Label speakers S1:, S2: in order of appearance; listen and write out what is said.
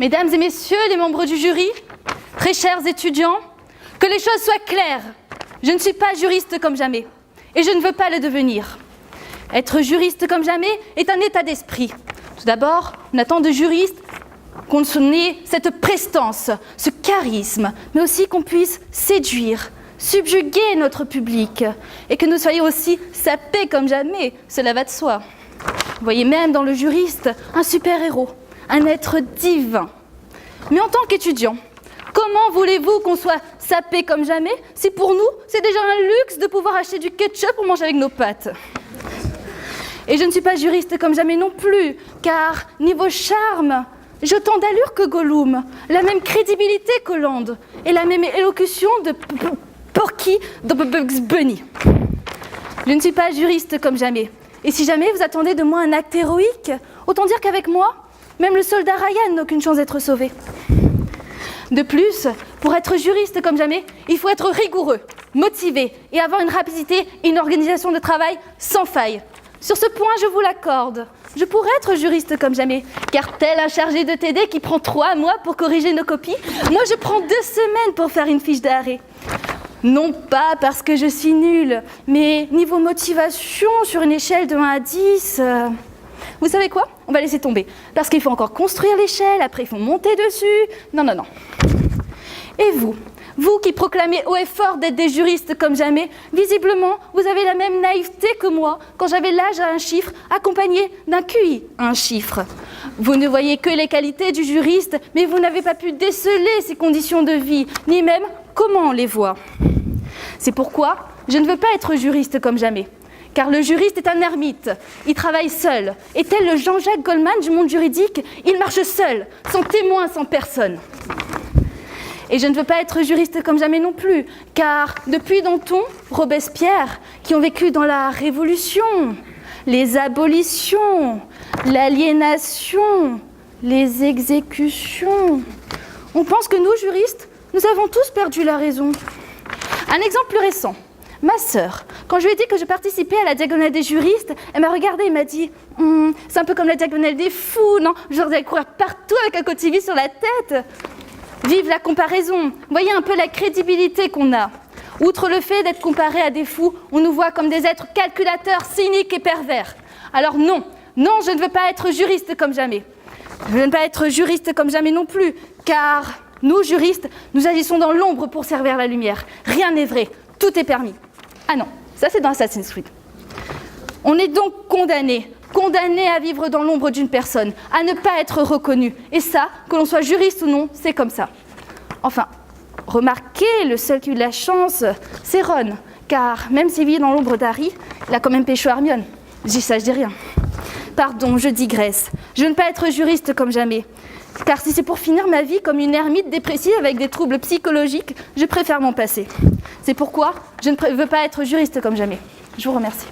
S1: Mesdames et messieurs les membres du jury, très chers étudiants, que les choses soient claires. Je ne suis pas juriste comme jamais et je ne veux pas le devenir. Être juriste comme jamais est un état d'esprit. Tout d'abord, on attend de juristes qu'on ait cette prestance, ce charisme, mais aussi qu'on puisse séduire, subjuguer notre public et que nous soyons aussi sapés comme jamais, cela va de soi. Vous voyez même dans le juriste un super-héros, un être divin. Mais en tant qu'étudiant, comment voulez-vous qu'on soit sapé comme jamais si pour nous, c'est déjà un luxe de pouvoir acheter du ketchup pour manger avec nos pâtes? Et je ne suis pas juriste comme jamais non plus, car niveau charme, j'ai autant d'allure que Gollum, la même crédibilité qu'Hollande et la même élocution de Porky dans Bugs Bunny. Je ne suis pas juriste comme jamais. Et si jamais vous attendez de moi un acte héroïque, autant dire qu'avec moi, même le soldat Ryan n'a aucune chance d'être sauvé. De plus, pour être juriste comme jamais, il faut être rigoureux, motivé et avoir une rapidité et une organisation de travail sans faille. Sur ce point, je vous l'accorde. Je pourrais être juriste comme jamais, car tel un chargé de TD qui prend 3 mois pour corriger nos copies, moi je prends 2 semaines pour faire une fiche d'arrêt. Non pas parce que je suis nulle, mais niveau motivation, sur une échelle de 1 à 10... Vous savez quoi? On va laisser tomber. Parce qu'il faut encore construire l'échelle, après il faut monter dessus. Non. Et vous qui proclamez haut et fort d'être des juristes comme jamais, visiblement, vous avez la même naïveté que moi quand j'avais l'âge à un chiffre accompagné d'un QI à un chiffre. Vous ne voyez que les qualités du juriste, mais vous n'avez pas pu déceler ses conditions de vie, ni même comment on les voit. C'est pourquoi je ne veux pas être juriste comme jamais. Car le juriste est un ermite, il travaille seul. Et tel le Jean-Jacques Goldman du monde juridique, il marche seul, sans témoin, sans personne. Et je ne veux pas être juriste comme jamais non plus, car depuis Danton, Robespierre, qui ont vécu dans la Révolution, les abolitions, l'aliénation, les exécutions, on pense que nous, juristes, nous avons tous perdu la raison. Un exemple plus récent. Ma sœur, quand je lui ai dit que je participais à la diagonale des juristes, elle m'a regardée et m'a dit « C'est un peu comme la diagonale des fous, non? Genre d'aller courir partout avec un cotivi sur la tête !» Vive la comparaison! Voyez un peu la crédibilité qu'on a. Outre le fait d'être comparé à des fous, on nous voit comme des êtres calculateurs, cyniques et pervers. Alors non, je ne veux pas être juriste comme jamais. Je ne veux pas être juriste comme jamais non plus, car nous, juristes, nous agissons dans l'ombre pour servir la lumière. Rien n'est vrai, tout est permis. Ah non, ça c'est dans Assassin's Creed. On est donc condamné à vivre dans l'ombre d'une personne, à ne pas être reconnu. Et ça, que l'on soit juriste ou non, c'est comme ça. Enfin, remarquez, le seul qui a eu de la chance, c'est Ron. Car même s'il vit dans l'ombre d'Harry, il a quand même pécho Hermione. Je dis ça, je dis rien. Pardon, je digresse. Je ne veux pas être juriste comme jamais. Car si c'est pour finir ma vie comme une ermite dépressive avec des troubles psychologiques, je préfère m'en passer. C'est pourquoi je ne veux pas être juriste comme jamais. Je vous remercie.